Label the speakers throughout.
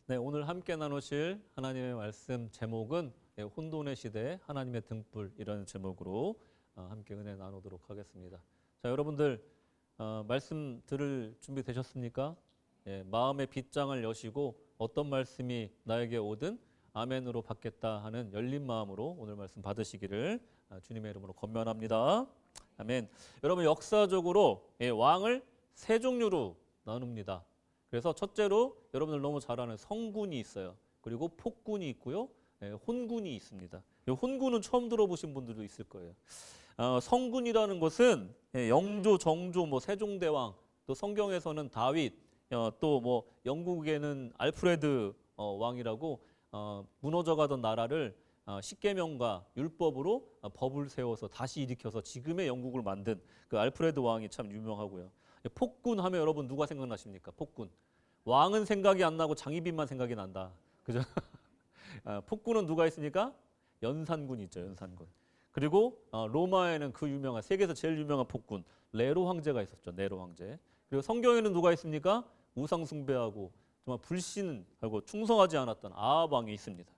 Speaker 1: 네, 오늘 함께 나누실 하나님의 말씀 제목은 혼돈의 시대 하나님의 등불 이라는 제목으로 함께 은혜 나누도록 하겠습니다. 자, 여러분들 말씀 들을 준비 되셨습니까? 예, 마음의 빗장을 여시고 어떤 말씀이 나에게 오든 아멘으로 받겠다 하는 열린 마음으로 오늘 말씀 받으시기를 주님의 이름으로 권면합니다. 아멘. 여러분 역사적으로 왕을 세 종류로 나눕니다. 그래서 첫째로 여러분들 너무 잘 아는 성군이 있어요. 그리고 폭군이 있고요. 혼군이 있습니다. 혼군은 처음 들어보신 분들도 있을 거예요. 성군이라는 것은 영조, 정조, 세종대왕, 또 성경에서는 다윗, 또 영국에는 알프레드 왕이라고 무너져가던 나라를 십계명과 율법으로 법을 세워서 다시 일으켜서 지금의 영국을 만든 그 알프레드 왕이 참 유명하고요. 폭군 하면 여러분 누가 생각나십니까? 폭군. 왕은 생각이 안 나고 장희빈만 생각이 난다. 그죠? 폭군은 누가 있습니까? 연산군이 있죠. 연산군. 그리고 로마에는 그 유명한 세계에서 제일 유명한 폭군 네로 황제가 있었죠. 네로 황제. 그리고 성경에는 누가 있습니까? 우상 숭배하고 정말 불신하고 충성하지 않았던 아합 왕이 있습니다.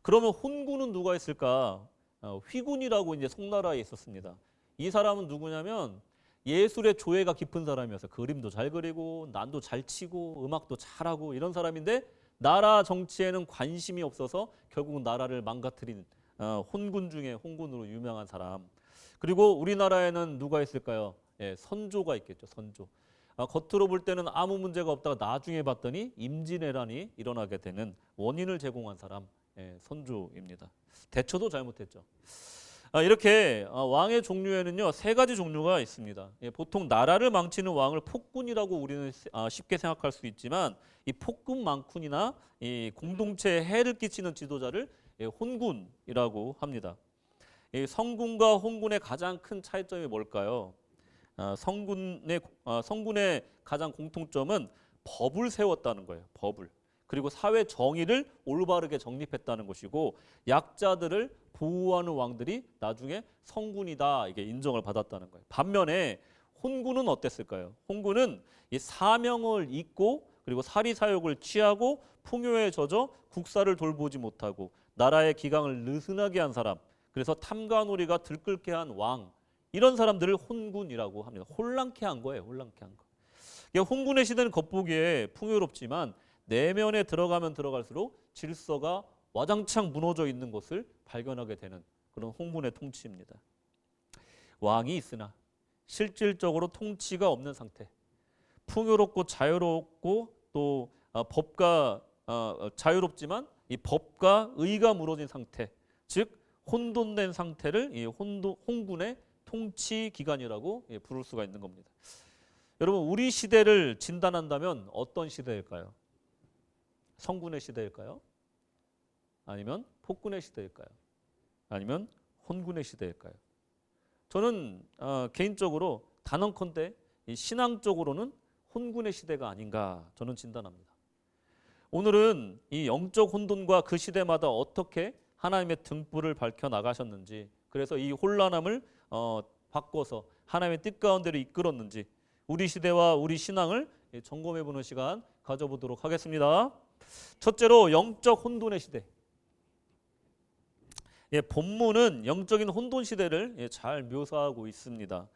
Speaker 1: 그러면 혼군은 누가 있을까? 휘군이라고 이제 송나라에 있었습니다. 이 사람은 누구냐면 예술의 조예가 깊은 사람이어서 그림도 잘 그리고 난도 잘 치고 음악도 잘하고 이런 사람인데 나라 정치에는 관심이 없어서 결국은 나라를 망가뜨린 혼군 중에 혼군으로 유명한 사람. 그리고 우리나라에는 누가 있을까요? 예, 선조가 있겠죠. 선조. 겉으로 볼 때는 아무 문제가 없다가 나중에 봤더니 임진왜란이 일어나게 되는 원인을 제공한 사람, 선조입니다. 대처도 잘못했죠. 이렇게 왕의 종류에는요 세 가지 종류가 있습니다. 보통 나라를 망치는 왕을 폭군이라고 우리는 쉽게 생각할 수 있지만 이 폭군만군이나 이 공동체에 해를 끼치는 지도자를 혼군이라고 합니다. 이 성군과 혼군의 가장 큰 차이점이 뭘까요? 성군의 가장 공통점은 법을 세웠다는 거예요. 법을. 그리고 사회 정의를 올바르게 정립했다는 것이고 약자들을 보호하는 왕들이 나중에 성군이다 이게 인정을 받았다는 거예요. 반면에 혼군은 어땠을까요? 혼군은 이 사명을 잊고 그리고 사리사욕을 취하고 풍요에 젖어 국사를 돌보지 못하고 나라의 기강을 느슨하게 한 사람, 그래서 탐관오리가 들끓게 한 왕, 이런 사람들을 혼군이라고 합니다. 혼란케 한 거예요. 혼란케 한 거. 혼군의 시대는 겉보기에 풍요롭지만 내면에 들어가면 들어갈수록 질서가 와장창 무너져 있는 것을 발견하게 되는 그런 혼군의 통치입니다. 왕이 있으나 실질적으로 통치가 없는 상태, 풍요롭고 자유롭고 또 법과 자유롭지만 이 법과 의가 무너진 상태, 즉 혼돈된 상태를 이 혼군의 통치 기간이라고 부를 수가 있는 겁니다. 여러분 우리 시대를 진단한다면 어떤 시대일까요? 성군의 시대일까요? 아니면 폭군의 시대일까요? 아니면 혼군의 시대일까요? 저는 개인적으로 단언컨대 이 신앙적으로는 혼군의 시대가 아닌가 저는 진단합니다. 오늘은 이 영적 혼돈과 그 시대마다 어떻게 하나님의 등불을 밝혀 나가셨는지, 그래서 이 혼란함을 바꿔서 하나님의 뜻 가운데로 이끌었는지 우리 시대와 우리 신앙을 점검해보는 시간 가져보도록 하겠습니다. 첫째로 영적 혼돈의 시대. 본문은 영적인 혼돈 시대를 잘 묘사하고 있습니다.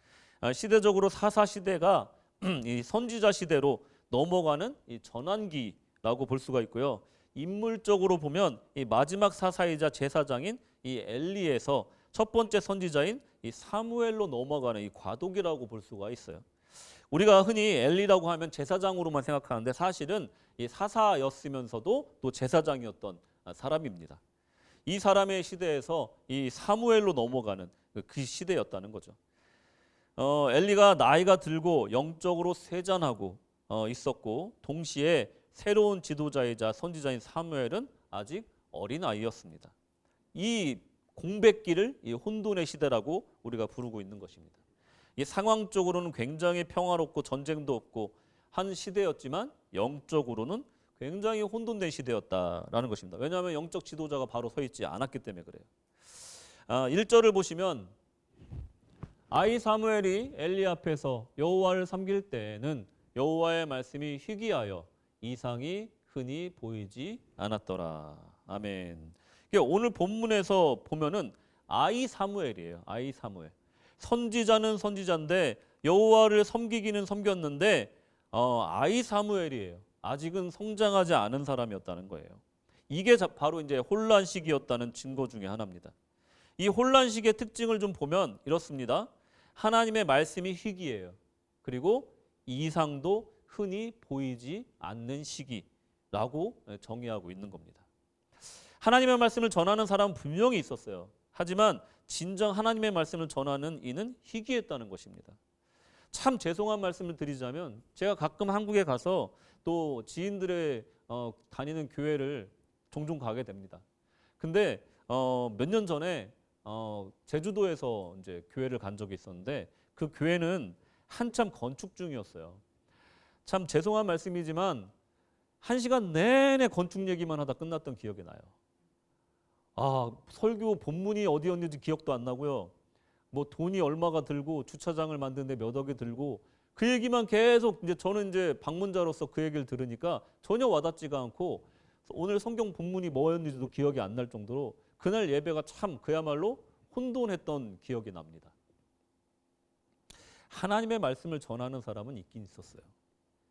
Speaker 1: 시대적으로 사사 시대가 이 선지자 시대로 넘어가는 이 전환기라고 볼 수가 있고요. 인물적으로 보면 이 마지막 사사이자 제사장인 이 엘리에서 첫 번째 선지자인 이 사무엘로 넘어가는 이 과도기라고 볼 수가 있어요. 우리가 흔히 엘리라고 하면 제사장으로만 생각하는데 사실은 이 사사였으면서도 또 제사장이었던 사람입니다. 이 사람의 시대에서 이 사무엘로 넘어가는 그 시대였다는 거죠. 엘리가 나이가 들고 영적으로 쇠잔하고 있었고 동시에 새로운 지도자이자 선지자인 사무엘은 아직 어린 아이였습니다. 이 공백기를 이 혼돈의 시대라고 우리가 부르고 있는 것입니다. 이 상황적으로는 굉장히 평화롭고 전쟁도 없고 한 시대였지만 영적으로는 굉장히 혼돈된 시대였다라는 것입니다. 왜냐하면 영적 지도자가 바로 서 있지 않았기 때문에 그래요. 1절을 보시면 아이 사무엘이 엘리 앞에서 여호와를 섬길 때에는 여호와의 말씀이 희귀하여 이상이 흔히 보이지 않았더라. 아멘. 그러니까 오늘 본문에서 보면은 아이 사무엘이에요. 아이 사무엘. 선지자는 선지자인데 여호와를 섬기기는 섬겼는데 아이 사무엘이에요. 아직은 성장하지 않은 사람이었다는 거예요. 이게 바로 이제 혼란 시기였다는 증거 중에 하나입니다. 이 혼란 시기의 특징을 좀 보면 이렇습니다. 하나님의 말씀이 희귀해요. 그리고 이상도 흔히 보이지 않는 시기라고 정의하고 있는 겁니다. 하나님의 말씀을 전하는 사람은 분명히 있었어요. 하지만 진정 하나님의 말씀을 전하는 이는 희귀했다는 것입니다. 참 죄송한 말씀을 드리자면 제가 가끔 한국에 가서 또 지인들의 다니는 교회를 종종 가게 됩니다. 근데 몇 년 전에 제주도에서 이제 교회를 간 적이 있었는데 그 교회는 한참 건축 중이었어요. 참 죄송한 말씀이지만 1시간 내내 건축 얘기만 하다 끝났던 기억이 나요. 설교 본문이 어디였는지 기억도 안 나고요. 뭐 돈이 얼마가 들고 주차장을 만드는데 몇 억이 들고 그 얘기만 계속 저는 방문자로서 그 얘기를 들으니까 전혀 와닿지가 않고 오늘 성경 본문이 뭐였는지도 기억이 안 날 정도로 그날 예배가 참 그야말로 혼돈했던 기억이 납니다. 하나님의 말씀을 전하는 사람은 있긴 있었어요.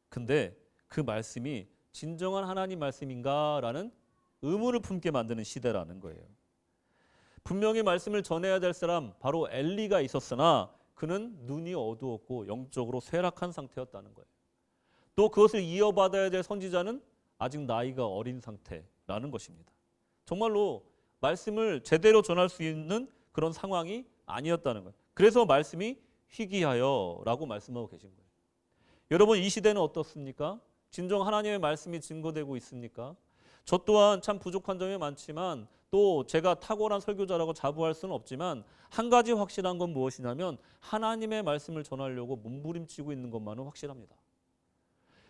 Speaker 1: 근데 그 말씀이 진정한 하나님 말씀인가라는 의문을 품게 만드는 시대라는 거예요. 분명히 말씀을 전해야 될 사람 바로 엘리가 있었으나 그는 눈이 어두웠고 영적으로 쇠락한 상태였다는 거예요. 또 그것을 이어받아야 될 선지자는 아직 나이가 어린 상태라는 것입니다. 정말로 말씀을 제대로 전할 수 있는 그런 상황이 아니었다는 거예요. 그래서 말씀이 희귀하여라고 말씀하고 계신 거예요. 여러분 이 시대는 어떻습니까? 진정 하나님의 말씀이 증거되고 있습니까? 저 또한 참 부족한 점이 많지만 또 제가 탁월한 설교자라고 자부할 수는 없지만 한 가지 확실한 건 무엇이냐면 하나님의 말씀을 전하려고 몸부림치고 있는 것만은 확실합니다.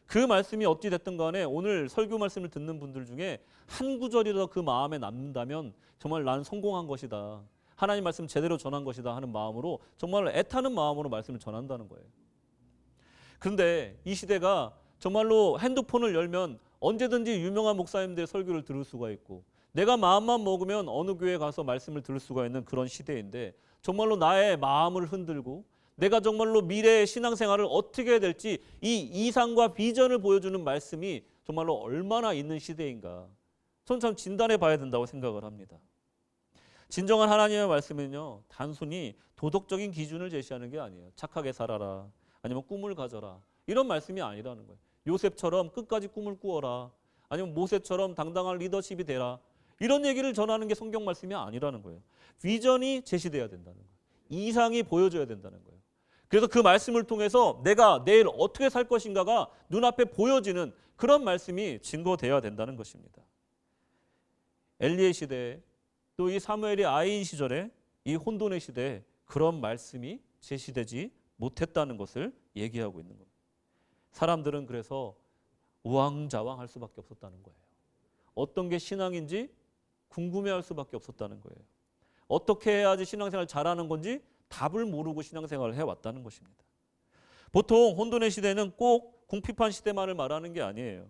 Speaker 1: 그 말씀이 어찌 됐든 간에 오늘 설교 말씀을 듣는 분들 중에 한 구절이라도 그 마음에 남는다면 정말 난 성공한 것이다. 하나님 말씀 제대로 전한 것이다 하는 마음으로 정말 애타는 마음으로 말씀을 전한다는 거예요. 그런데 이 시대가 정말로 핸드폰을 열면 언제든지 유명한 목사님들의 설교를 들을 수가 있고 내가 마음만 먹으면 어느 교회에 가서 말씀을 들을 수가 있는 그런 시대인데 정말로 나의 마음을 흔들고 내가 정말로 미래의 신앙생활을 어떻게 해야 될지 이 이상과 비전을 보여주는 말씀이 정말로 얼마나 있는 시대인가. 저는 참 진단해 봐야 된다고 생각을 합니다. 진정한 하나님의 말씀은요, 단순히 도덕적인 기준을 제시하는 게 아니에요. 착하게 살아라, 아니면 꿈을 가져라, 이런 말씀이 아니라는 거예요. 요셉처럼 끝까지 꿈을 꾸어라, 아니면 모세처럼 당당한 리더십이 되라, 이런 얘기를 전하는 게 성경 말씀이 아니라는 거예요. 비전이 제시돼야 된다는 거예요. 이상이 보여져야 된다는 거예요. 그래서 그 말씀을 통해서 내가 내일 어떻게 살 것인가가 눈앞에 보여지는 그런 말씀이 증거되어야 된다는 것입니다. 엘리의 시대에 또 이 사무엘의 아이인 시절에 이 혼돈의 시대에 그런 말씀이 제시되지 못했다는 것을 얘기하고 있는 겁니다. 사람들은 그래서 우왕좌왕할 수밖에 없었다는 거예요. 어떤 게 신앙인지 궁금해할 수밖에 없었다는 거예요. 어떻게 해야지 신앙생활 잘하는 건지 답을 모르고 신앙생활을 해왔다는 것입니다. 보통 혼돈의 시대는 꼭 궁핍한 시대만을 말하는 게 아니에요.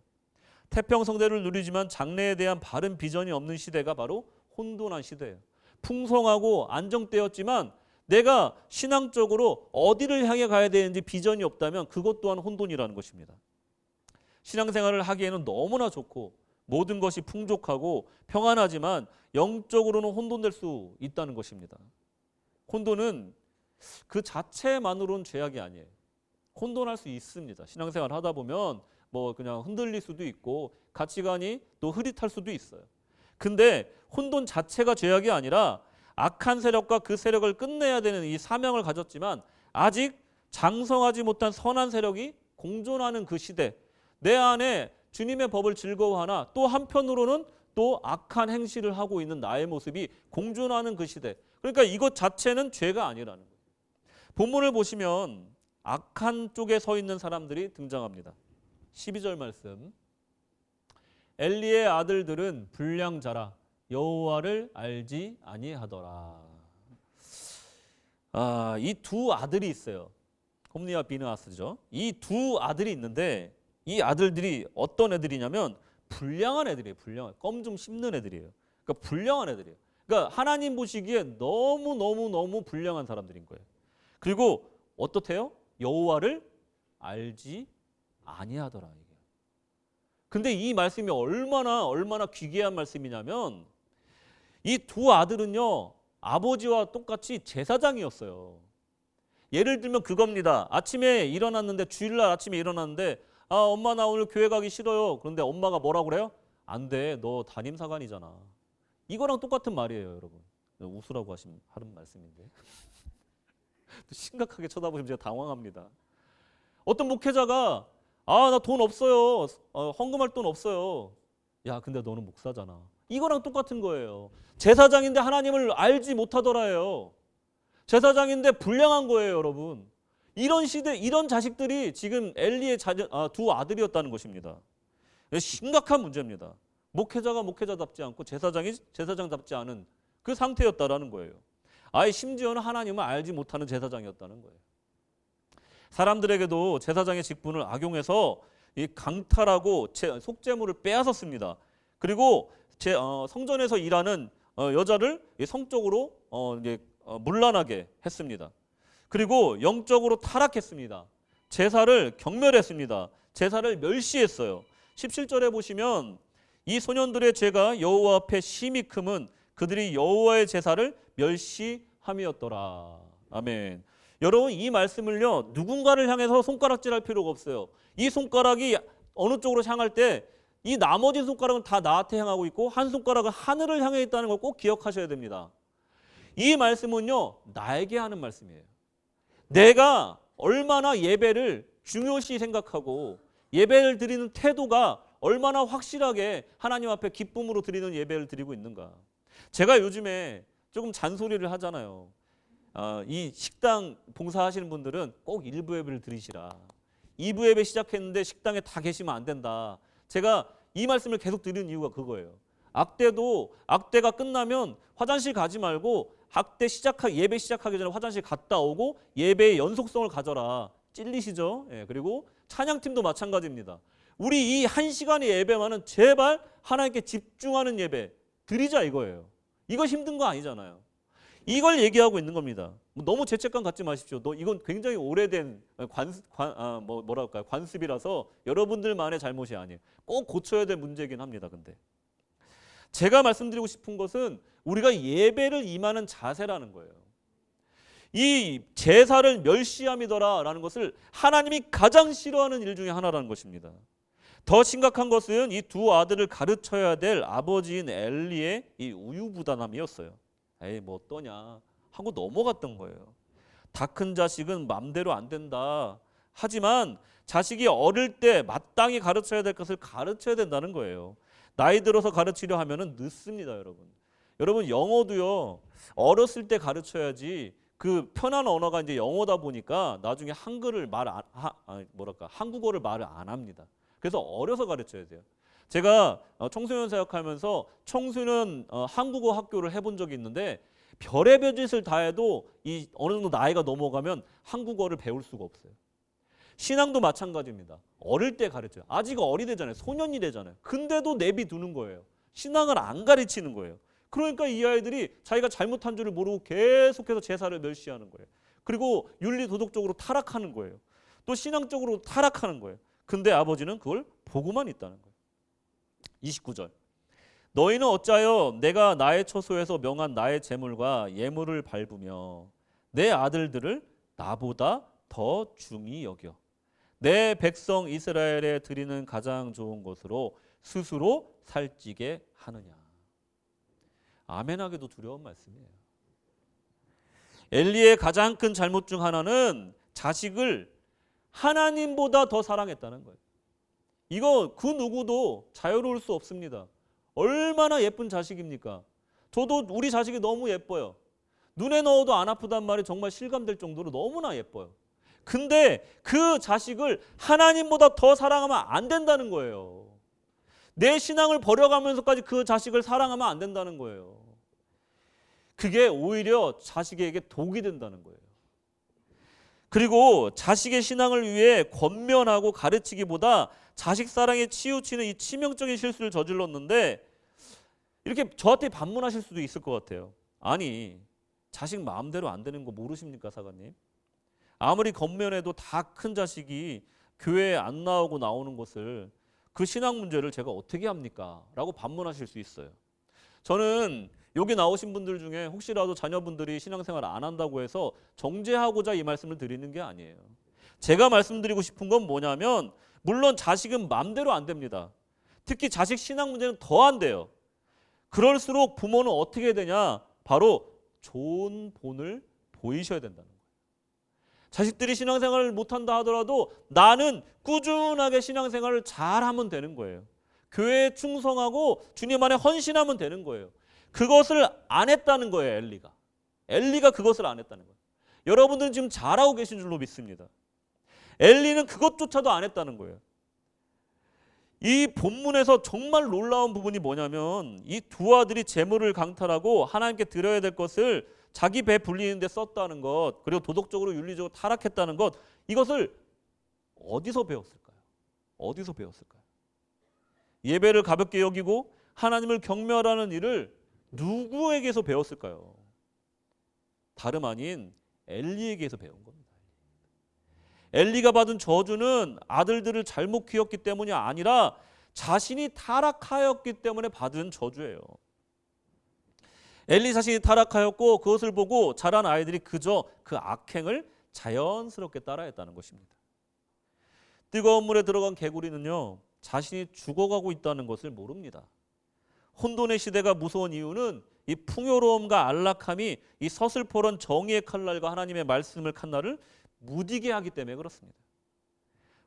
Speaker 1: 태평성대를 누리지만 장래에 대한 바른 비전이 없는 시대가 바로 혼돈한 시대예요. 풍성하고 안정되었지만 내가 신앙적으로 어디를 향해 가야 되는지 비전이 없다면 그것 또한 혼돈이라는 것입니다. 신앙생활을 하기에는 너무나 좋고 모든 것이 풍족하고 평안하지만 영적으로는 혼돈될 수 있다는 것입니다. 혼돈은 그 자체만으로는 죄악이 아니에요. 혼돈할 수 있습니다. 신앙생활 하다 보면 뭐 그냥 흔들릴 수도 있고 가치관이 또 흐릿할 수도 있어요. 근데 혼돈 자체가 죄악이 아니라 악한 세력과 그 세력을 끝내야 되는 이 사명을 가졌지만 아직 장성하지 못한 선한 세력이 공존하는 그 시대, 내 안에 주님의 법을 즐거워하나 또 한편으로는 또 악한 행실을 하고 있는 나의 모습이 공존하는 그 시대. 그러니까 이것 자체는 죄가 아니라는 거예요. 본문을 보시면 악한 쪽에 서 있는 사람들이 등장합니다. 12절 말씀. 엘리의 아들들은 불량자라 여호와를 알지 아니하더라. 이 두 아들이 있어요. 홈리와 비느하스죠. 이 두 아들이 있는데 이 아들들이 어떤 애들이냐면 불량한 애들이에요. 불량한 껌 좀 씹는 애들이에요. 그러니까 불량한 애들이에요. 그러니까 하나님 보시기에 너무 불량한 사람들인 거예요. 그리고 어떻대요? 여호와를 알지 아니하더라 이게. 근데 이 말씀이 얼마나 귀귀한 말씀이냐면 이 두 아들은요 아버지와 똑같이 제사장이었어요. 예를 들면 그겁니다. 아침에 일어났는데 주일날 아침에 일어났는데 엄마 나 오늘 교회 가기 싫어요. 그런데 엄마가 뭐라고 그래요? 안 돼. 너 담임사관이잖아. 이거랑 똑같은 말이에요, 여러분. 웃으라고 하는 말씀인데. 심각하게 쳐다보시면 제가 당황합니다. 어떤 목회자가 나 돈 없어요. 헌금할 돈 없어요. 야, 근데 너는 목사잖아. 이거랑 똑같은 거예요. 제사장인데 하나님을 알지 못하더라예요. 제사장인데 불량한 거예요, 여러분. 이런 시대, 이런 자식들이 지금 엘리의 두 아들이었다는 것입니다. 심각한 문제입니다. 목회자가 목회자답지 않고 제사장이 제사장답지 않은 그 상태였다라는 거예요. 아예 심지어는 하나님을 알지 못하는 제사장이었다는 거예요. 사람들에게도 제사장의 직분을 악용해서 이 강탈하고 속죄물을 빼앗았습니다. 그리고 성전에서 일하는 여자를 성적으로 문란하게 했습니다. 그리고 영적으로 타락했습니다. 제사를 경멸했습니다. 제사를 멸시했어요. 17절에 보시면 이 소년들의 죄가 여호와 앞에 심히 크면 그들이 여호와의 제사를 멸시함이었더라. 아멘. 여러분 이 말씀을요 누군가를 향해서 손가락질할 필요가 없어요. 이 손가락이 어느 쪽으로 향할 때 이 나머지 손가락은 다 나한테 향하고 있고 한 손가락은 하늘을 향해 있다는 걸 꼭 기억하셔야 됩니다. 이 말씀은요 나에게 하는 말씀이에요. 내가 얼마나 예배를 중요시 생각하고 예배를 드리는 태도가 얼마나 확실하게 하나님 앞에 기쁨으로 드리는 예배를 드리고 있는가. 제가 요즘에 조금 잔소리를 하잖아요. 이 식당 봉사하시는 분들은 꼭 1부 예배를 드리시라. 2부 예배 시작했는데 식당에 다 계시면 안 된다. 제가 이 말씀을 계속 드리는 이유가 그거예요. 악대가 끝나면 화장실 가지 말고 예배 시작하기 전에 화장실 갔다 오고 예배의 연속성을 가져라. 찔리시죠? 예, 그리고 찬양팀도 마찬가지입니다. 우리 이 1시간의 예배만은 제발 하나님께 집중하는 예배 드리자 이거예요. 이거 힘든 거 아니잖아요. 이걸 얘기하고 있는 겁니다. 너무 죄책감 갖지 마십시오. 이건 굉장히 오래된 관습이라서 여러분들만의 잘못이 아니에요. 꼭 고쳐야 될 문제이긴 합니다. 근데 제가 말씀드리고 싶은 것은 우리가 예배를 임하는 자세라는 거예요. 이 제사를 멸시함이더라라는 것을 하나님이 가장 싫어하는 일 중에 하나라는 것입니다. 더 심각한 것은 이 두 아들을 가르쳐야 될 아버지인 엘리의 이 우유부단함이었어요. 에이 뭐 어떠냐 하고 넘어갔던 거예요. 다 큰 자식은 맘대로 안 된다. 하지만 자식이 어릴 때 마땅히 가르쳐야 될 것을 가르쳐야 된다는 거예요. 나이 들어서 가르치려 하면은 늦습니다, 여러분. 여러분 영어도요. 어렸을 때 가르쳐야지 그 편한 언어가 이제 영어다 보니까 나중에 한국어를 말을 안 합니다. 그래서 어려서 가르쳐야 돼요. 제가 청소년 사역하면서 청소년 한국어 학교를 해본 적이 있는데 별의별 짓을 다 해도 이 어느 정도 나이가 넘어가면 한국어를 배울 수가 없어요. 신앙도 마찬가지입니다. 어릴 때 가르쳐요. 아직 어리대잖아요. 소년이 되잖아요. 근데도 내비두는 거예요. 신앙을 안 가르치는 거예요. 그러니까 이 아이들이 자기가 잘못한 줄을 모르고 계속해서 제사를 멸시하는 거예요. 그리고 윤리 도덕적으로 타락하는 거예요. 또 신앙적으로 타락하는 거예요. 근데 아버지는 그걸 보고만 있다는 거예요. 29절. 너희는 어찌하여 내가 나의 처소에서 명한 나의 제물과 예물을 밟으며 내 아들들을 나보다 더 중히 여겨 내 백성 이스라엘에 드리는 가장 좋은 것으로 스스로 살찌게 하느냐. 아멘하게도 두려운 말씀이에요. 엘리의 가장 큰 잘못 중 하나는 자식을 하나님보다 더 사랑했다는 거예요. 이거 그 누구도 자유로울 수 없습니다. 얼마나 예쁜 자식입니까? 저도 우리 자식이 너무 예뻐요. 눈에 넣어도 안 아프단 말이 정말 실감될 정도로 너무나 예뻐요. 근데 그 자식을 하나님보다 더 사랑하면 안 된다는 거예요. 내 신앙을 버려가면서까지 그 자식을 사랑하면 안 된다는 거예요. 그게 오히려 자식에게 독이 된다는 거예요. 그리고 자식의 신앙을 위해 권면하고 가르치기보다 자식 사랑에 치우치는 이 치명적인 실수를 저질렀는데, 이렇게 저한테 반문하실 수도 있을 것 같아요. 아니, 자식 마음대로 안 되는 거 모르십니까, 사관님? 아무리 권면해도 다 큰 자식이 교회에 안 나오고 나오는 것을, 그 신앙 문제를 제가 어떻게 합니까? 라고 반문하실 수 있어요. 저는 여기 나오신 분들 중에 혹시라도 자녀분들이 신앙생활 안 한다고 해서 정죄하고자 이 말씀을 드리는 게 아니에요. 제가 말씀드리고 싶은 건 뭐냐면, 물론 자식은 마음대로 안 됩니다. 특히 자식 신앙 문제는 더 안 돼요. 그럴수록 부모는 어떻게 해야 되냐? 바로 좋은 본을 보이셔야 된다는 거예요. 자식들이 신앙생활을 못한다 하더라도 나는 꾸준하게 신앙생활을 잘하면 되는 거예요. 교회에 충성하고 주님 안에 헌신하면 되는 거예요. 그것을 안 했다는 거예요, 엘리가. 엘리가 그것을 안 했다는 거예요. 여러분들은 지금 잘하고 계신 줄로 믿습니다. 엘리는 그것조차도 안 했다는 거예요. 이 본문에서 정말 놀라운 부분이 뭐냐면, 이 두 아들이 재물을 강탈하고 하나님께 드려야 될 것을 자기 배 불리는 데 썼다는 것, 그리고 도덕적으로 윤리적으로 타락했다는 것, 이것을 어디서 배웠을까요? 어디서 배웠을까요? 예배를 가볍게 여기고 하나님을 경멸하는 일을 누구에게서 배웠을까요? 다름 아닌 엘리에게서 배운 겁니다. 엘리가 받은 저주는 아들들을 잘못 키웠기 때문이 아니라 자신이 타락하였기 때문에 받은 저주예요. 엘리 자신이 타락하였고 그것을 보고 자란 아이들이 그저 그 악행을 자연스럽게 따라했다는 것입니다. 뜨거운 물에 들어간 개구리는요, 자신이 죽어가고 있다는 것을 모릅니다. 혼돈의 시대가 무서운 이유는 이 풍요로움과 안락함이 이 서슬퍼런 정의의 칼날과 하나님의 말씀을 칼날을 무디게 하기 때문에 그렇습니다.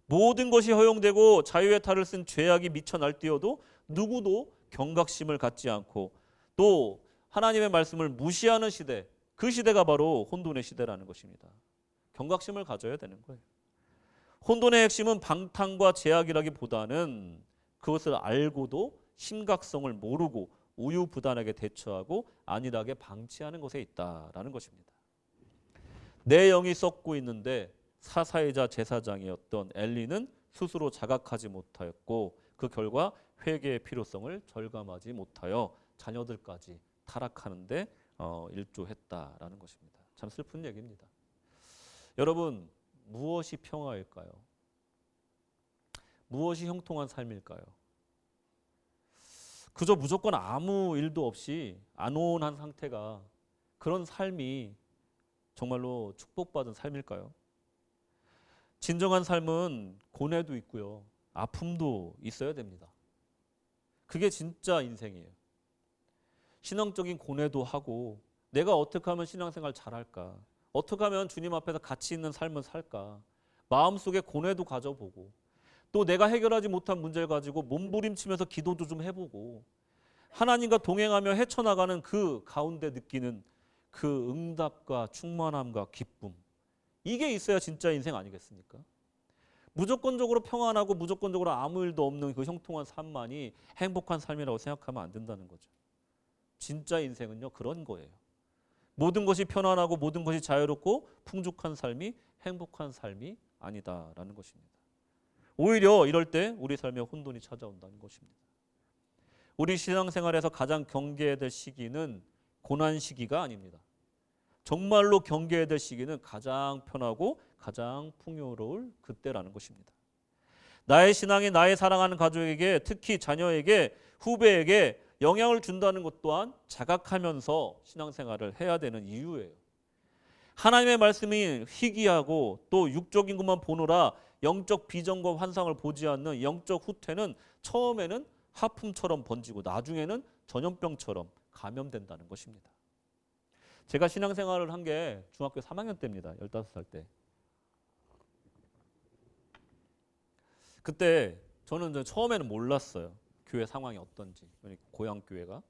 Speaker 1: 모든 것이 허용되고 자유의 탈을 쓴 죄악이 미쳐 날뛰어도 누구도 경각심을 갖지 않고 또 하나님의 말씀을 무시하는 시대, 그 시대가 바로 혼돈의 시대라는 것입니다. 경각심을 가져야 되는 거예요. 혼돈의 핵심은 방탕과 제약이라기보다는 그것을 알고도 심각성을 모르고 우유부단하게 대처하고 안일하게 방치하는 것에 있다라는 것입니다. 내 영이 썩고 있는데 사사이자 제사장이었던 엘리는 스스로 자각하지 못하였고 그 결과 회개의 필요성을 절감하지 못하여 자녀들까지 타락하는데 일조했다라는 것입니다. 참 슬픈 얘기입니다. 여러분, 무엇이 평화일까요? 무엇이 형통한 삶일까요? 그저 무조건 아무 일도 없이 안온한 상태가, 그런 삶이 정말로 축복받은 삶일까요? 진정한 삶은 고뇌도 있고요, 아픔도 있어야 됩니다. 그게 진짜 인생이에요. 신앙적인 고뇌도 하고, 내가 어떻게 하면 신앙생활 잘할까? 어떻게 하면 주님 앞에서 가치 있는 삶을 살까? 마음속에 고뇌도 가져보고, 또 내가 해결하지 못한 문제를 가지고 몸부림치면서 기도도 좀 해보고, 하나님과 동행하며 헤쳐나가는 그 가운데 느끼는 그 응답과 충만함과 기쁨, 이게 있어야 진짜 인생 아니겠습니까? 무조건적으로 평안하고 무조건적으로 아무 일도 없는 그 형통한 삶만이 행복한 삶이라고 생각하면 안 된다는 거죠. 진짜 인생은요, 그런 거예요. 모든 것이 편안하고 모든 것이 자유롭고 풍족한 삶이 행복한 삶이 아니다라는 것입니다. 오히려 이럴 때 우리 삶에 혼돈이 찾아온다는 것입니다. 우리 신앙생활에서 가장 경계해야 될 시기는 고난 시기가 아닙니다. 정말로 경계해야 될 시기는 가장 편하고 가장 풍요로울 그때라는 것입니다. 나의 신앙이 나의 사랑하는 가족에게, 특히 자녀에게, 후배에게 영향을 준다는 것 또한 자각하면서 신앙생활을 해야 되는 이유예요. 하나님의 말씀이 희귀하고 또 육적인 것만 보느라 영적 비전과 환상을 보지 않는 영적 후퇴는 처음에는 하품처럼 번지고 나중에는 전염병처럼 감염된다는 것입니다. 제가 신앙생활을 한 게 중학교 3학년 때입니다. 15살 때. 그때 저는 처음에는 몰랐어요. 교회 상황이 어떤지. 고향 교회가.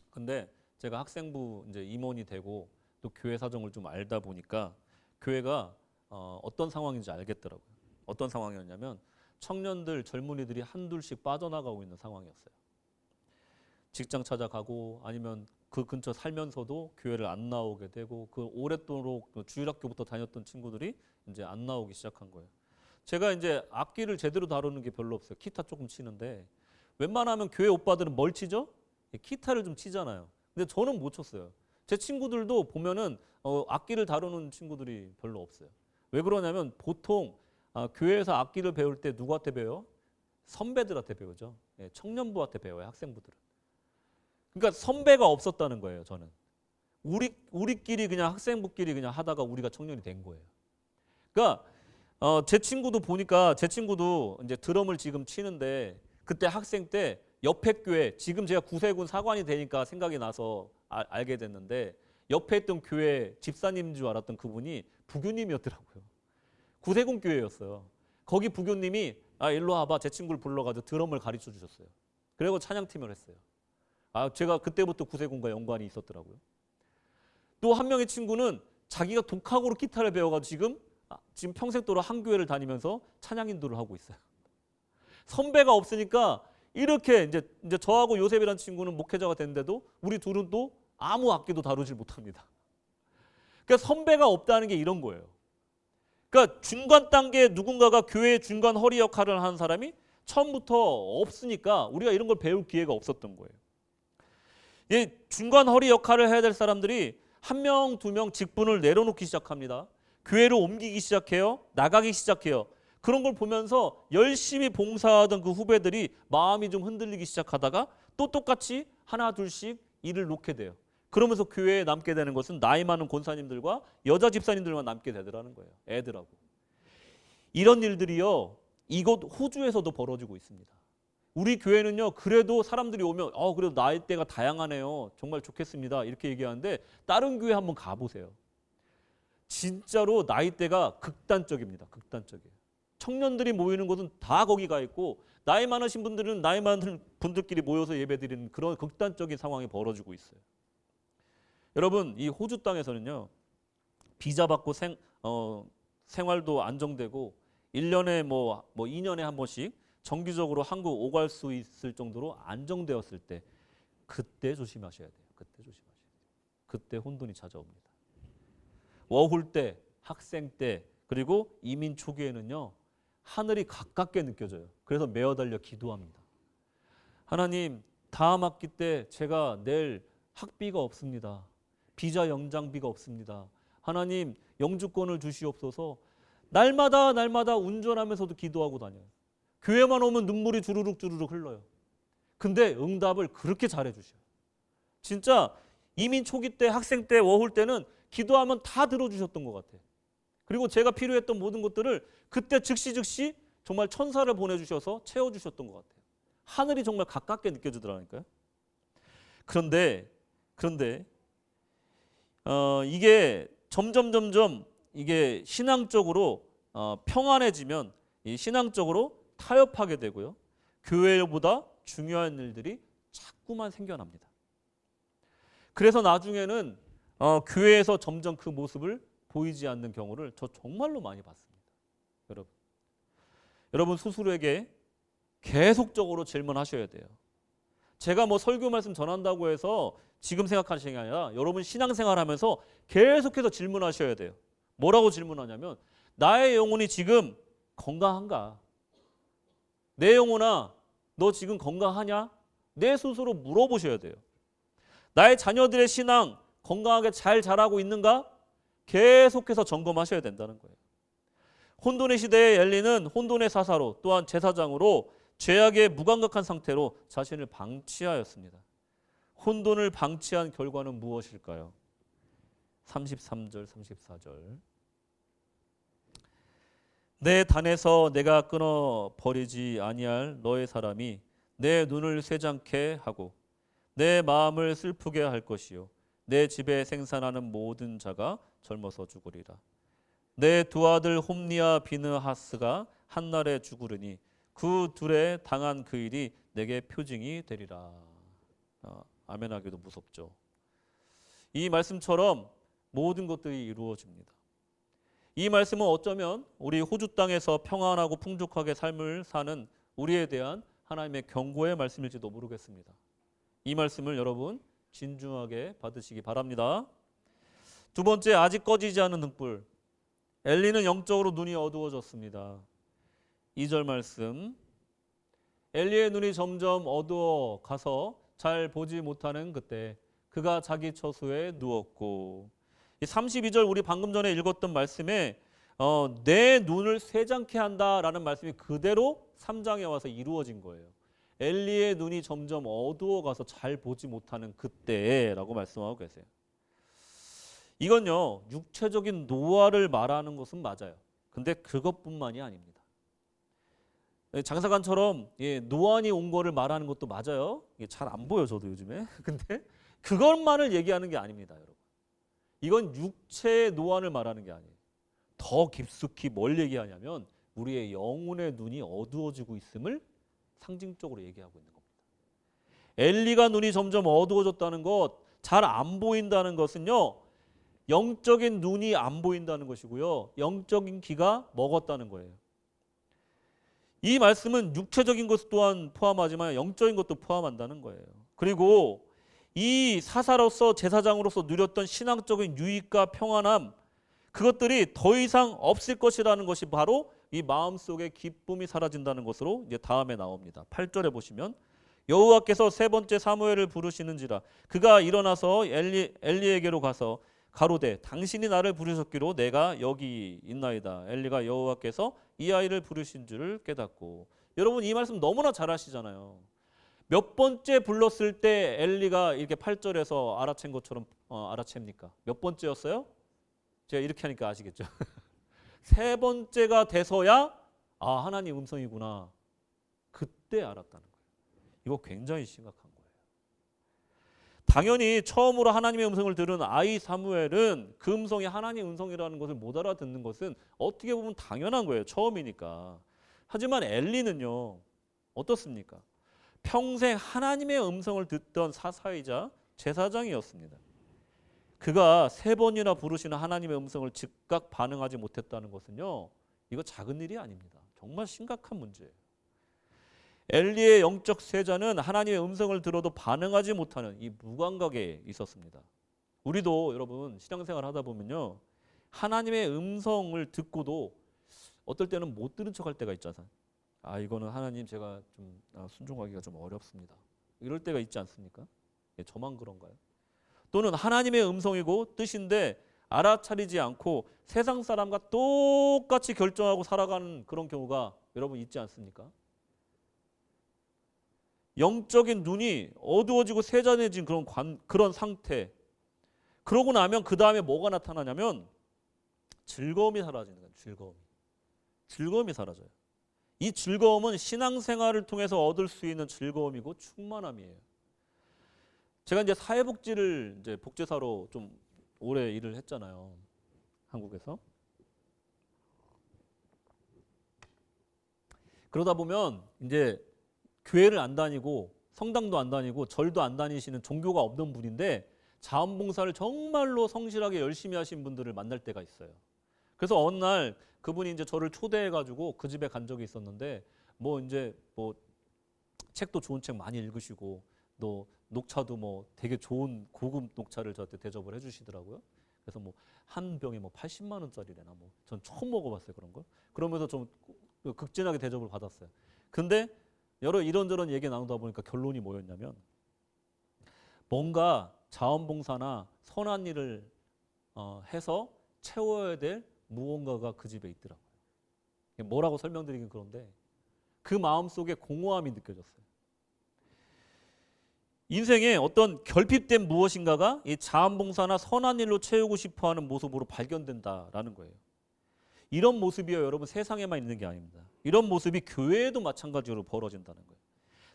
Speaker 1: 근데 제가 학생부 이제 임원이 되고 또 교회 사정을 좀 알다 보니까 교회가 어떤 상황인지 알겠더라고요. 어떤 상황이었냐면 청년들, 젊은이들이 한둘씩 빠져나가고 있는 상황이었어요. 직장 찾아가고 아니면 그 근처 살면서도 교회를 안 나오게 되고, 그 오랫도록 주일학교부터 다녔던 친구들이 이제 안 나오기 시작한 거예요. 제가 이제 악기를 제대로 다루는 게 별로 없어요. 기타 조금 치는데 웬만하면 교회 오빠들은 뭘 치죠? 기타를 좀 치잖아요. 근데 저는 못 쳤어요. 제 친구들도 보면은 악기를 다루는 친구들이 별로 없어요. 왜 그러냐면 보통 교회에서 악기를 배울 때 누구한테 배워요? 선배들한테 배우죠. 예, 청년부한테 배워요. 학생부들은. 그러니까 선배가 없었다는 거예요. 저는. 우리끼리 그냥 학생부끼리 그냥 하다가 우리가 청년이 된 거예요. 그러니까 제 친구도 보니까 제 친구도 이제 드럼을 지금 치는데 그때 학생 때 옆에 교회 지금 제가 구세군 사관이 되니까 생각이 나서 알게 됐는데 옆에 있던 교회 집사님인 줄 알았던 그분이 부교님이었더라고요. 구세군 교회였어요. 거기 부교님이 일로 와봐 제 친구를 불러가지고 드럼을 가르쳐 주셨어요. 그리고 찬양팀을 했어요. 제가 그때부터 구세군과 연관이 있었더라고요. 또 한 명의 친구는 자기가 독학으로 기타를 배워가지고 지금 평생도록 한 교회를 다니면서 찬양 인도를 하고 있어요. 선배가 없으니까 이렇게 이제 저하고 요셉이라는 친구는 목회자가 됐는데도 우리 둘은 또 아무 악기도 다루질 못합니다. 그러니까 선배가 없다는 게 이런 거예요. 그러니까 중간 단계에 누군가가 교회의 중간 허리 역할을 하는 사람이 처음부터 없으니까 우리가 이런 걸 배울 기회가 없었던 거예요. 이 중간 허리 역할을 해야 될 사람들이 한 명, 두 명 직분을 내려놓기 시작합니다. 교회로 옮기기 시작해요. 나가기 시작해요. 그런 걸 보면서 열심히 봉사하던 그 후배들이 마음이 좀 흔들리기 시작하다가 또 똑같이 하나 둘씩 일을 놓게 돼요. 그러면서 교회에 남게 되는 것은 나이 많은 권사님들과 여자 집사님들만 남게 되더라는 거예요. 애들하고. 이런 일들이요. 이곳 호주에서도 벌어지고 있습니다. 우리 교회는요. 그래도 사람들이 오면 그래도 나이대가 다양하네요. 정말 좋겠습니다. 이렇게 얘기하는데 다른 교회 한번 가보세요. 진짜로 나이대가 극단적입니다. 극단적이에요. 청년들이 모이는 곳은 다 거기 가 있고 나이 많으신 분들은 나이 많은 분들끼리 모여서 예배드리는 그런 극단적인 상황이 벌어지고 있어요. 여러분 이 호주 땅에서는요. 비자 받고 생활도 안정되고 1년에 뭐 2년에 한 번씩 정기적으로 한국 오갈 수 있을 정도로 안정되었을 때 그때 조심하셔야 돼요. 그때 조심하셔야 돼요. 그때 혼돈이 찾아옵니다. 워홀 때, 학생 때, 그리고 이민 초기에는요. 하늘이 가깝게 느껴져요. 그래서 메어 달려 기도합니다. 하나님, 다음 학기 때 제가 낼 학비가 없습니다. 비자 연장비가 없습니다. 하나님, 영주권을 주시옵소서. 날마다 운전하면서도 기도하고 다녀요. 교회만 오면 눈물이 주르륵 흘러요. 근데 응답을 그렇게 잘해 주셔요. 진짜 이민 초기 때, 학생 때, 워홀 때는 기도하면 다 들어주셨던 것 같아요. 그리고 제가 필요했던 모든 것들을 그때 즉시 정말 천사를 보내주셔서 채워주셨던 것 같아요. 하늘이 정말 가깝게 느껴지더라니까요. 그런데 이게 점점 이게 신앙적으로 평안해지면 이 신앙적으로 타협하게 되고요. 교회보다 중요한 일들이 자꾸만 생겨납니다. 그래서 나중에는 교회에서 점점 그 모습을 보이지 않는 경우를 저 정말로 많이 봤습니다. 여러분 스스로에게 계속적으로 질문하셔야 돼요. 제가 설교 말씀 전한다고 해서 지금 생각하시는 게 아니라 여러분 신앙생활하면서 계속해서 질문하셔야 돼요. 뭐라고 질문하냐면 나의 영혼이 지금 건강한가? 내 영혼아 너 지금 건강하냐? 내 스스로 물어보셔야 돼요. 나의 자녀들의 신앙 건강하게 잘 자라고 있는가? 계속해서 점검하셔야 된다는 거예요. 혼돈의 시대에 엘리는 혼돈의 사사로 또한 제사장으로 죄악에 무감각한 상태로 자신을 방치하였습니다. 혼돈을 방치한 결과는 무엇일까요? 33절, 34절. 내 단에서 내가 끊어 버리지 아니할 너의 사람이 내 눈을 쇠장케 하고 내 마음을 슬프게 할 것이요 내 집에 생산하는 모든 자가 젊어서 죽으리라. 내 두 아들 홈니와 비느하스가 한날에 죽으리니 그 둘에 당한 그 일이 내게 표징이 되리라. 아멘하기도 무섭죠. 이 말씀처럼 모든 것들이 이루어집니다. 이 말씀은 어쩌면 우리 호주 땅에서 평안하고 풍족하게 삶을 사는 우리에 대한 하나님의 경고의 말씀일지도 모르겠습니다. 이 말씀을 여러분 진중하게 받으시기 바랍니다. 두 번째, 아직 꺼지지 않은 등불. 엘리는 영적으로 눈이 어두워졌습니다. 2절 말씀. 엘리의 눈이 점점 어두워 가서 잘 보지 못하는 그때 그가 자기 처소에 누웠고. 이 32절 우리 방금 전에 읽었던 말씀에 내 눈을 쇠장케 한다라는 말씀이 그대로 3장에 와서 이루어진 거예요. 엘리의 눈이 점점 어두워 가서 잘 보지 못하는 그때라고 말씀하고 계세요. 이건요, 육체적인 노화를 말하는 것은 맞아요. 근데 그것뿐만이 아닙니다. 장사관처럼 노안이 온 거를 말하는 것도 맞아요. 잘 안 보여 저도 요즘에. 근데 그것만을 얘기하는 게 아닙니다, 여러분. 이건 육체의 노안을 말하는 게 아니에요. 더 깊숙이 뭘 얘기하냐면 우리의 영혼의 눈이 어두워지고 있음을 상징적으로 얘기하고 있는 겁니다. 엘리가 눈이 점점 어두워졌다는 것, 잘 안 보인다는 것은요, 영적인 눈이 안 보인다는 것이고요, 영적인 귀가 먹었다는 거예요. 이 말씀은 육체적인 것 또한 포함하지만 영적인 것도 포함한다는 거예요. 그리고 이 사사로서 제사장으로서 누렸던 신앙적인 유익과 평안함, 그것들이 더 이상 없을 것이라는 것이 바로 이 마음속의 기쁨이 사라진다는 것으로 이제 다음에 나옵니다. 8절에 보시면 여호와께서 세 번째 사무엘을 부르시는지라 그가 일어나서 엘리에게로 가서 가로되 당신이 나를 부르셨기로 내가 여기 있나이다. 엘리가 여호와께서 이 아이를 부르신 줄을 깨닫고. 여러분 이 말씀 너무나 잘 아시잖아요. 몇 번째 불렀을 때 엘리가 이렇게 8절에서 알아챈 것처럼 알아챕니까? 몇 번째였어요? 제가 이렇게 하니까 아시겠죠? 세 번째가 돼서야 하나님 음성이구나. 그때 알았다는 거예요. 이거 굉장히 심각한 거예요. 당연히 처음으로 하나님의 음성을 들은 아이 사무엘은 그 음성이 하나님 음성이라는 것을 못 알아듣는 것은 어떻게 보면 당연한 거예요. 처음이니까. 하지만 엘리는요. 어떻습니까? 평생 하나님의 음성을 듣던 사사이자 제사장이었습니다. 그가 세 번이나 부르시는 하나님의 음성을 즉각 반응하지 못했다는 것은요. 이거 작은 일이 아닙니다. 정말 심각한 문제예요. 엘리의 영적 세자는 하나님의 음성을 들어도 반응하지 못하는 이 무감각에 있었습니다. 우리도 여러분 신앙생활 하다 보면요. 하나님의 음성을 듣고도 어떨 때는 못 들은 척할 때가 있잖아요. 이거는 하나님 제가 좀 순종하기가 좀 어렵습니다. 이럴 때가 있지 않습니까? 저만 그런가요? 또는 하나님의 음성이고 뜻인데 알아차리지 않고 세상 사람과 똑같이 결정하고 살아가는 그런 경우가 여러분 있지 않습니까? 영적인 눈이 어두워지고 세잔해진 그런 상태. 그러고 나면 그 다음에 뭐가 나타나냐면 즐거움이 사라지는 거예요. 즐거움이 사라져요. 이 즐거움은 신앙생활을 통해서 얻을 수 있는 즐거움이고 충만함이에요. 제가 이제 사회복지를 이제 복지사로 좀 오래 일을 했잖아요. 한국에서. 그러다 보면 이제 교회를 안 다니고 성당도 안 다니고 절도 안 다니시는 종교가 없는 분인데 자원봉사를 정말로 성실하게 열심히 하신 분들을 만날 때가 있어요. 그래서 어느 날 그분이 이제 저를 초대해가지고 그 집에 간 적이 있었는데 뭐 책도 좋은 책 많이 읽으시고 또 녹차도 뭐 되게 좋은 고급 녹차를 저한테 대접을 해주시더라고요. 그래서 뭐 한 병에 뭐 80만 원짜리래나 뭐 전 처음 먹어봤어요 그런 걸. 그러면서 좀 극진하게 대접을 받았어요. 근데 여러 이런저런 얘기 나누다 보니까 결론이 뭐였냐면 뭔가 자원봉사나 선한 일을 해서 채워야 될 무언가가 그 집에 있더라고요. 뭐라고 설명드리긴 그런데 그 마음속에 공허함이 느껴졌어요. 인생에 어떤 결핍된 무엇인가가 이 자원봉사나 선한 일로 채우고 싶어하는 모습으로 발견된다라는 거예요. 이런 모습이요 여러분 세상에만 있는 게 아닙니다. 이런 모습이 교회에도 마찬가지로 벌어진다는 거예요.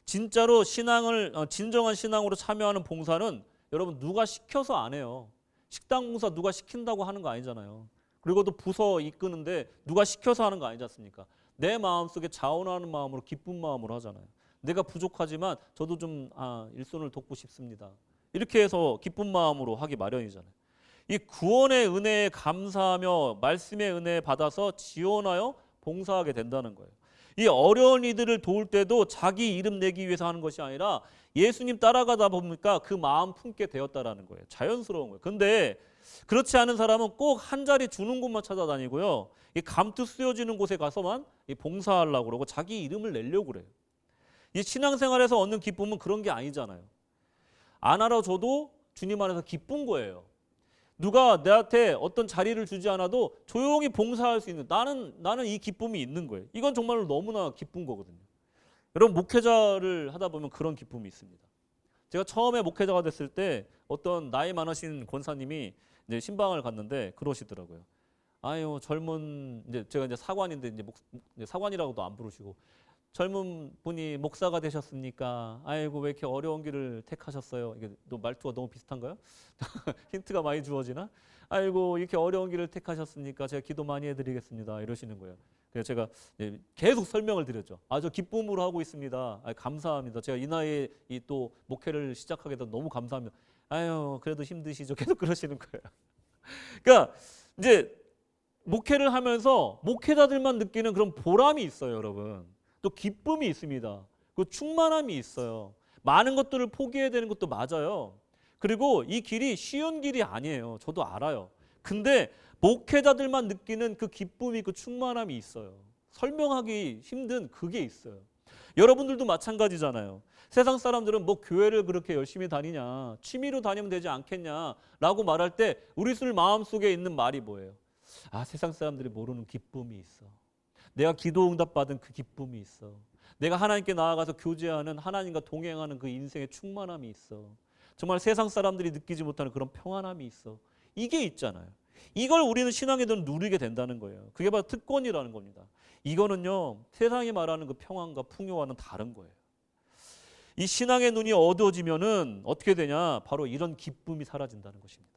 Speaker 1: 진짜로 진정한 신앙으로 참여하는 봉사는 여러분 누가 시켜서 안 해요. 식당 봉사 누가 시킨다고 하는 거 아니잖아요. 그리고 또 부서 이끄는데 누가 시켜서 하는 거 아니지 않습니까? 내 마음속에 자원하는 마음으로 기쁜 마음으로 하잖아요. 내가 부족하지만 저도 좀 일손을 돕고 싶습니다. 이렇게 해서 기쁜 마음으로 하기 마련이잖아요. 이 구원의 은혜에 감사하며 말씀의 은혜 받아서 지원하여 봉사하게 된다는 거예요. 이 어려운 이들을 도울 때도 자기 이름 내기 위해서 하는 것이 아니라 예수님 따라가다 보니까 그 마음 품게 되었다라는 거예요. 자연스러운 거예요. 근데 그렇지 않은 사람은 꼭 한 자리 주는 곳만 찾아다니고요. 이 감투 쓰여지는 곳에 가서만 이 봉사하려고 그러고 자기 이름을 내려고 그래요. 이 신앙생활에서 얻는 기쁨은 그런 게 아니잖아요. 안 알아줘도 주님 안에서 기쁜 거예요. 누가 내한테 어떤 자리를 주지 않아도 조용히 봉사할 수 있는 나는 이 기쁨이 있는 거예요. 이건 정말로 너무나 기쁜 거거든요. 여러분 목회자를 하다 보면 그런 기쁨이 있습니다. 제가 처음에 목회자가 됐을 때 어떤 나이 많으신 권사님이 이제 신방을 갔는데 그러시더라고요. 아유 젊은 제가 이제 사관인데 이제 사관이라고도 안 부르시고 젊은 분이 목사가 되셨습니까? 아이고 왜 이렇게 어려운 길을 택하셨어요? 이게 또 말투가 너무 비슷한가요? 힌트가 많이 주어지나? 아이고 이렇게 어려운 길을 택하셨습니까? 제가 기도 많이 해드리겠습니다. 이러시는 거예요. 그래서 제가 계속 설명을 드렸죠. 저 기쁨으로 하고 있습니다. 감사합니다. 제가 이 나이에 또 목회를 시작하게 돼서 너무 감사합니다. 아유 그래도 힘드시죠? 계속 그러시는 거예요. 그러니까 이제 목회를 하면서 목회자들만 느끼는 그런 보람이 있어요, 여러분. 또 기쁨이 있습니다. 그 충만함이 있어요. 많은 것들을 포기해야 되는 것도 맞아요. 그리고 이 길이 쉬운 길이 아니에요. 저도 알아요. 근데 목회자들만 느끼는 그 기쁨이 그 충만함이 있어요. 설명하기 힘든 그게 있어요. 여러분들도 마찬가지잖아요. 세상 사람들은 뭐 교회를 그렇게 열심히 다니냐, 취미로 다니면 되지 않겠냐라고 말할 때 우리 마음속에 있는 말이 뭐예요? 세상 사람들이 모르는 기쁨이 있어. 내가 기도 응답 받은 그 기쁨이 있어. 내가 하나님께 나아가서 교제하는 하나님과 동행하는 그 인생의 충만함이 있어. 정말 세상 사람들이 느끼지 못하는 그런 평안함이 있어. 이게 있잖아요. 이걸 우리는 신앙에 더 누리게 된다는 거예요. 그게 바로 특권이라는 겁니다. 이거는요 세상이 말하는 그 평안과 풍요와는 다른 거예요. 이 신앙의 눈이 어두워지면은 어떻게 되냐? 바로 이런 기쁨이 사라진다는 것입니다.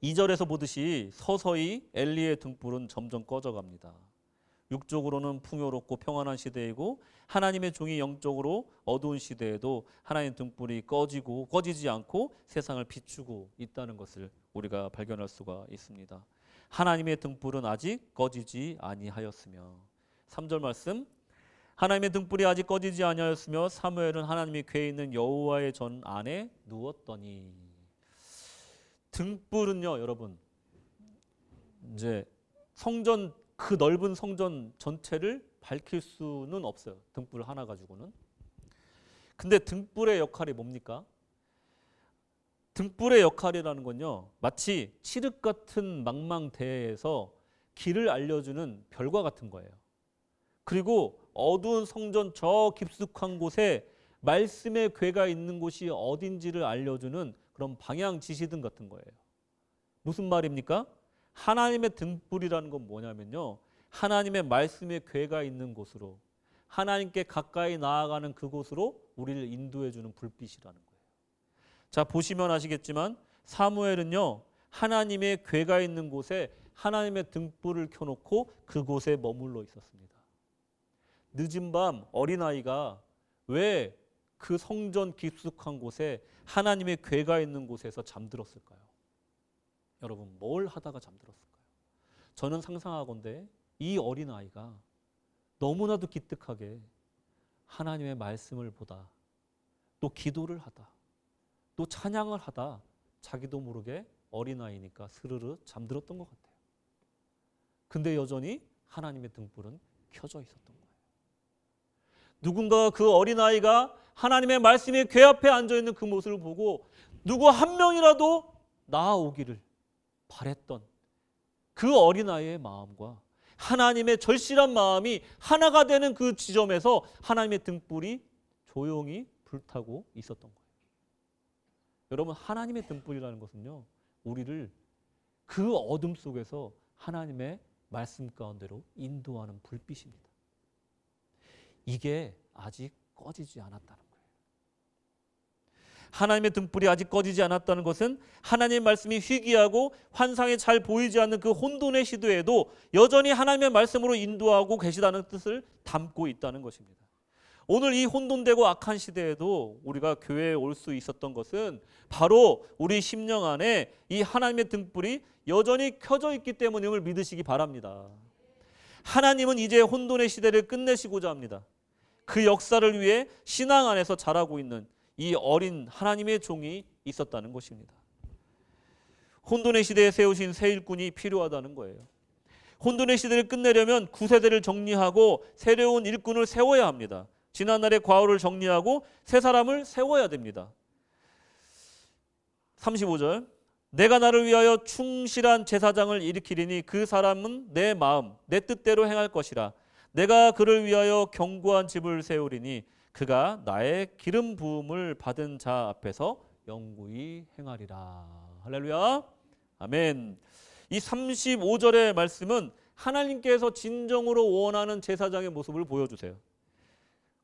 Speaker 1: 2절에서 보듯이 서서히 엘리의 등불은 점점 꺼져갑니다. 육적으로는 풍요롭고 평안한 시대이고 하나님의 종이 영적으로 어두운 시대에도 하나님의 등불이 꺼지지 않고 세상을 비추고 있다는 것을 우리가 발견할 수가 있습니다. 하나님의 등불은 아직 꺼지지 아니하였으며 3절 말씀 하나님의 등불이 아직 꺼지지 아니하였으며 사무엘은 하나님이 궤에 있는 여호와의 전 안에 누웠더니 등불은요 여러분 이제 성전 그 넓은 성전 전체를 밝힐 수는 없어요. 등불 하나 가지고는. 근데 등불의 역할이 뭡니까? 등불의 역할이라는 건요 마치 칠흑 같은 망망대해에서 길을 알려주는 별과 같은 거예요. 그리고 어두운 성전 저 깊숙한 곳에 말씀의 궤가 있는 곳이 어딘지를 알려주는 그런 방향 지시등 같은 거예요. 무슨 말입니까? 하나님의 등불이라는 건 뭐냐면요 하나님의 말씀의 궤가 있는 곳으로 하나님께 가까이 나아가는 그곳으로 우리를 인도해 주는 불빛이라는 거예요. 자 보시면 아시겠지만 사무엘은요 하나님의 궤가 있는 곳에 하나님의 등불을 켜놓고 그곳에 머물러 있었습니다. 늦은 밤 어린아이가 왜 그 성전 깊숙한 곳에 하나님의 궤가 있는 곳에서 잠들었을까요? 여러분 뭘 하다가 잠들었을까요? 저는 상상하건대 이 어린아이가 너무나도 기특하게 하나님의 말씀을 보다 또 기도를 하다 또 찬양을 하다 자기도 모르게 어린아이니까 스르르 잠들었던 것 같아요. 근데 여전히 하나님의 등불은 켜져 있었던 거예요. 누군가 그 어린아이가 하나님의 말씀의 궤 앞에 앉아있는 그 모습을 보고 누구 한 명이라도 나아오기를 바랬던 그 어린아이의 마음과 하나님의 절실한 마음이 하나가 되는 그 지점에서 하나님의 등불이 조용히 불타고 있었던 거예요. 여러분 하나님의 등불이라는 것은요 우리를 그 어둠 속에서 하나님의 말씀 가운데로 인도하는 불빛입니다. 이게 아직 꺼지지 않았다는 거예요. 하나님의 등불이 아직 꺼지지 않았다는 것은 하나님의 말씀이 희귀하고 환상에 잘 보이지 않는 그 혼돈의 시대에도 여전히 하나님의 말씀으로 인도하고 계시다는 뜻을 담고 있다는 것입니다. 오늘 이 혼돈되고 악한 시대에도 우리가 교회에 올 수 있었던 것은 바로 우리 심령 안에 이 하나님의 등불이 여전히 켜져 있기 때문임을 믿으시기 바랍니다. 하나님은 이제 혼돈의 시대를 끝내시고자 합니다. 그 역사를 위해 신앙 안에서 자라고 있는 이 어린 하나님의 종이 있었다는 것입니다. 혼돈의 시대에 세우신 새 일꾼이 필요하다는 거예요. 혼돈의 시대를 끝내려면 구세대를 정리하고 새로운 일꾼을 세워야 합니다. 지난날의 과오를 정리하고 새 사람을 세워야 됩니다. 35절, 내가 나를 위하여 충실한 제사장을 일으키리니 그 사람은 내 마음 내 뜻대로 행할 것이라. 내가 그를 위하여 견고한 집을 세우리니 그가 나의 기름 부음을 받은 자 앞에서 영구히 행하리라. 할렐루야. 아멘. 이 35절의 말씀은 하나님께서 진정으로 원하는 제사장의 모습을 보여주세요.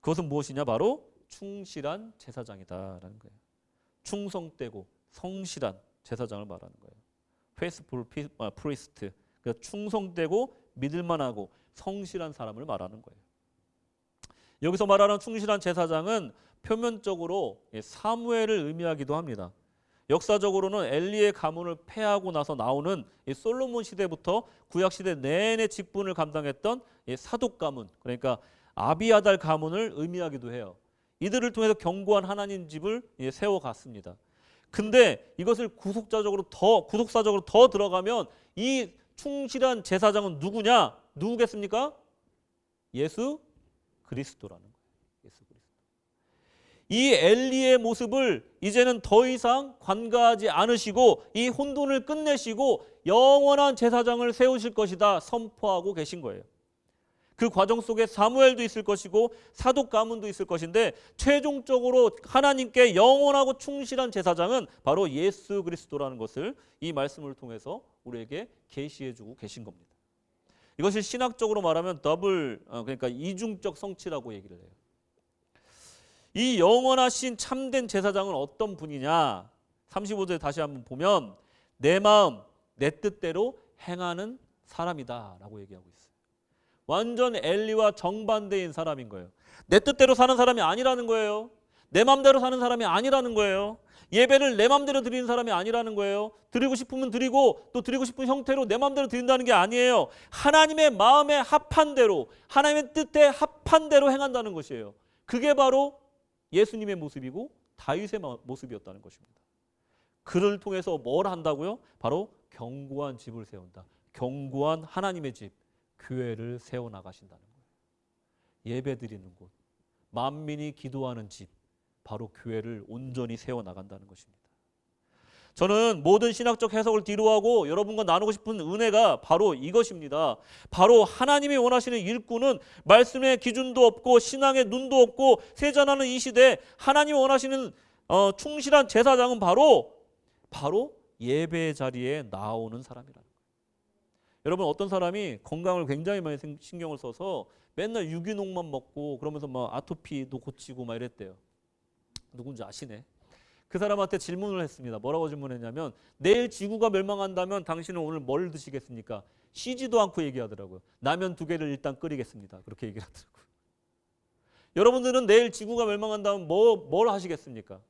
Speaker 1: 그것은 무엇이냐? 바로 충실한 제사장이다라는 거예요. 충성되고 성실한 제사장을 말하는 거예요. faithful priest, 그러니까 충성되고 믿을만하고 성실한 사람을 말하는 거예요. 여기서 말하는 충실한 제사장은 표면적으로 사무엘을 의미하기도 합니다. 역사적으로는 엘리의 가문을 폐하고 나서 나오는 솔로몬 시대부터 구약 시대 내내 직분을 감당했던 사독 가문, 그러니까 아비아달 가문을 의미하기도 해요. 이들을 통해서 견고한 하나님 집을 세워갔습니다. 근데 이것을 구속사적으로 더 들어가면 이 충실한 제사장은 누구냐? 누구겠습니까? 예수 그리스도라는 거예요. 예수 그리스도. 이 엘리의 모습을 이제는 더 이상 관가하지 않으시고 이 혼돈을 끝내시고 영원한 제사장을 세우실 것이다 선포하고 계신 거예요. 그 과정 속에 사무엘도 있을 것이고 사독 가문도 있을 것인데 최종적으로 하나님께 영원하고 충실한 제사장은 바로 예수 그리스도라는 것을 이 말씀을 통해서 우리에게 계시해 주고 계신 겁니다. 이것을 신학적으로 말하면 그러니까 이중적 성취라고 얘기를 해요. 이 영원하신 참된 제사장은 어떤 분이냐? 35절에 다시 한번 보면 내 마음 내 뜻대로 행하는 사람이다라고 얘기하고 있어요. 완전 엘리와 정반대인 사람인 거예요. 내 뜻대로 사는 사람이 아니라는 거예요. 내 마음대로 사는 사람이 아니라는 거예요. 예배를 내 마음대로 드리는 사람이 아니라는 거예요. 드리고 싶으면 드리고 또 드리고 싶은 형태로 내 마음대로 드린다는 게 아니에요. 하나님의 마음에 합한 대로, 하나님의 뜻에 합한 대로 행한다는 것이에요. 그게 바로 예수님의 모습이고 다윗의 모습이었다는 것입니다. 그를 통해서 뭘 한다고요? 바로 견고한 집을 세운다. 견고한 하나님의 집, 교회를 세워나가신다는 거예요. 예배드리는 곳, 만민이 기도하는 집, 바로 교회를 온전히 세워나간다는 것입니다. 저는 모든 신학적 해석을 뒤로하고 여러분과 나누고 싶은 은혜가 바로 이것입니다. 바로 하나님이 원하시는 일꾼은 말씀의 기준도 없고 신앙의 눈도 없고 세잔하는 이 시대에 하나님이 원하시는 충실한 제사장은 바로 예배 자리에 나오는 사람이라는 거예요. 여러분, 어떤 사람이 건강을 굉장히 많이 신경을 써서 맨날 유기농만 먹고 그러면서 막 아토피도 고치고 막 이랬대요. 누군지 아시네? 그 사람한테 질문을 했습니다. 뭐라고 질문했냐면, 내일 지구가 멸망한다면 당신은 오늘 뭘 드시겠습니까? 쉬지도 않고 얘기하더라고요. 라면 2개를 일단 끓이겠습니다. 그렇게 얘기를 하더라고요. 여러분들은 내일 지구가 멸망한다면 뭘 하시겠습니까?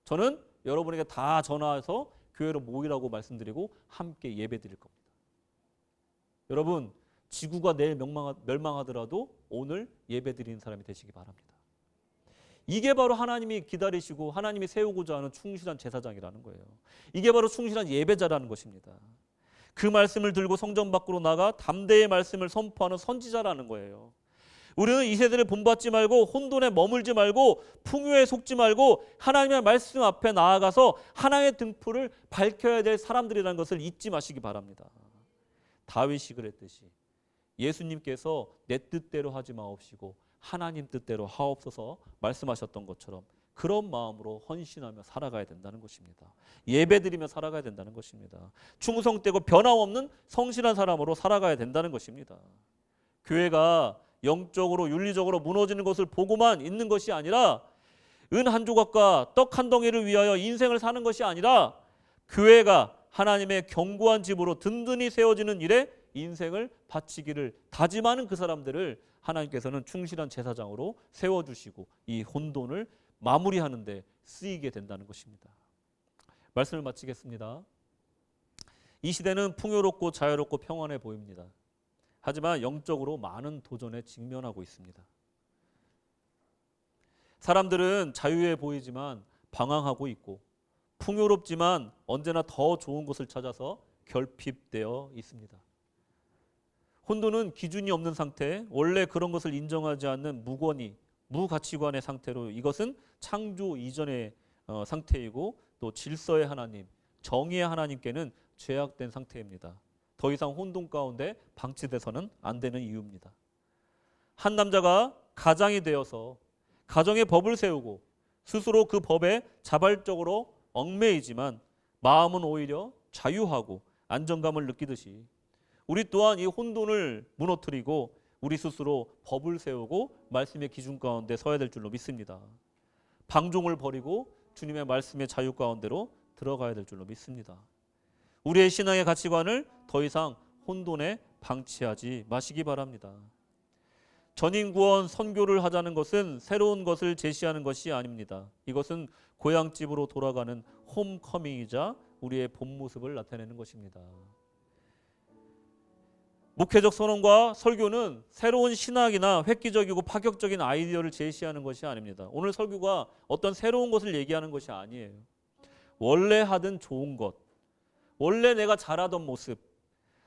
Speaker 1: 저는 여러분에게 다 전화해서 교회로 모이라고 말씀드리고 함께 예배 드릴 겁니다. 여러분, 지구가 내일 멸망하더라도 오늘 예배 드리는 사람이 되시기 바랍니다. 이게 바로 하나님이 기다리시고 하나님이 세우고자 하는 충실한 제사장이라는 거예요. 이게 바로 충실한 예배자라는 것입니다. 그 말씀을 들고 성전 밖으로 나가 담대의 말씀을 선포하는 선지자라는 거예요. 우리는 이 세대를 본받지 말고 혼돈에 머물지 말고 풍요에 속지 말고 하나님의 말씀 앞에 나아가서 하나님의 등불을 밝혀야 될 사람들이라는 것을 잊지 마시기 바랍니다. 다윗이 그랬듯이 예수님께서 내 뜻대로 하지 마옵시고 하나님 뜻대로 하옵소서 말씀하셨던 것처럼 그런 마음으로 헌신하며 살아가야 된다는 것입니다. 예배드리며 살아가야 된다는 것입니다. 충성되고 변함없는 성실한 사람으로 살아가야 된다는 것입니다. 교회가 영적으로 윤리적으로 무너지는 것을 보고만 있는 것이 아니라 은 한 조각과 떡 한 덩이를 위하여 인생을 사는 것이 아니라 교회가 하나님의 견고한 집으로 든든히 세워지는 일에 인생을 바치기를 다짐하는 그 사람들을 하나님께서는 충실한 제사장으로 세워주시고 이 혼돈을 마무리하는 데 쓰이게 된다는 것입니다. 말씀을 마치겠습니다. 이 시대는 풍요롭고 자유롭고 평안해 보입니다. 하지만 영적으로 많은 도전에 직면하고 있습니다. 사람들은 자유해 보이지만 방황하고 있고 풍요롭지만 언제나 더 좋은 것을 찾아서 결핍되어 있습니다. 혼돈은 기준이 없는 상태, 원래 그런 것을 인정하지 않는 무권위, 무가치관의 상태로 이것은 창조 이전의 상태이고 또 질서의 하나님, 정의의 하나님께는 죄악된 상태입니다. 더 이상 혼돈 가운데 방치돼서는 안 되는 이유입니다. 한 남자가 가장이 되어서 가정의 법을 세우고 스스로 그 법에 자발적으로 얽매이지만 마음은 오히려 자유하고 안정감을 느끼듯이 우리 또한 이 혼돈을 무너뜨리고 우리 스스로 법을 세우고 말씀의 기준 가운데 서야 될 줄로 믿습니다. 방종을 버리고 주님의 말씀의 자유 가운데로 들어가야 될 줄로 믿습니다. 우리의 신앙의 가치관을 더 이상 혼돈에 방치하지 마시기 바랍니다. 전인구원 선교를 하자는 것은 새로운 것을 제시하는 것이 아닙니다. 이것은 고향집으로 돌아가는 홈커밍이자 우리의 본 모습을 나타내는 것입니다. 목회적 선언과 설교는 새로운 신학이나 획기적이고 파격적인 아이디어를 제시하는 것이 아닙니다. 오늘 설교가 어떤 새로운 것을 얘기하는 것이 아니에요. 원래 하던 좋은 것, 원래 내가 잘하던 모습,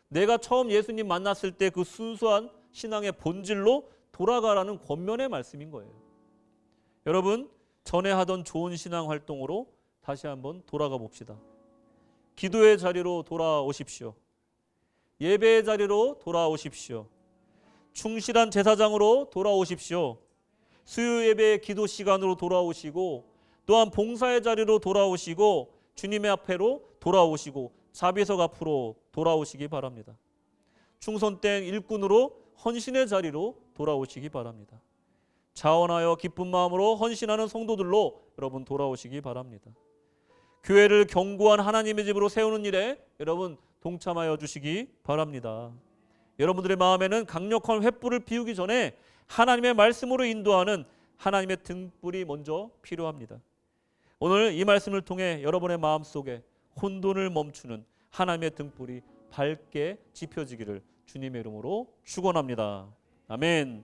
Speaker 1: 내가 처음 예수님 만났을 때 그 순수한 신앙의 본질로 돌아가라는 권면의 말씀인 거예요. 여러분, 전에 하던 좋은 신앙 활동으로 다시 한번 돌아가 봅시다. 기도의 자리로 돌아오십시오. 예배의 자리로 돌아오십시오. 충실한 제사장으로 돌아오십시오. 수요 예배의 기도 시간으로 돌아오시고 또한 봉사의 자리로 돌아오시고 주님의 앞에로 돌아오시고 자비석 앞으로 돌아오시기 바랍니다. 충성된 일꾼으로 헌신의 자리로 돌아오시기 바랍니다. 자원하여 기쁜 마음으로 헌신하는 성도들로 여러분 돌아오시기 바랍니다. 교회를 견고한 하나님의 집으로 세우는 일에 여러분 동참하여 주시기 바랍니다. 여러분들의 마음에는 강력한 횃불을 피우기 전에 하나님의 말씀으로 인도하는 하나님의 등불이 먼저 필요합니다. 오늘 이 말씀을 통해 여러분의 마음속에 혼돈을 멈추는 하나님의 등불이 밝게 지펴지기를 주님의 이름으로 축원합니다. 아멘.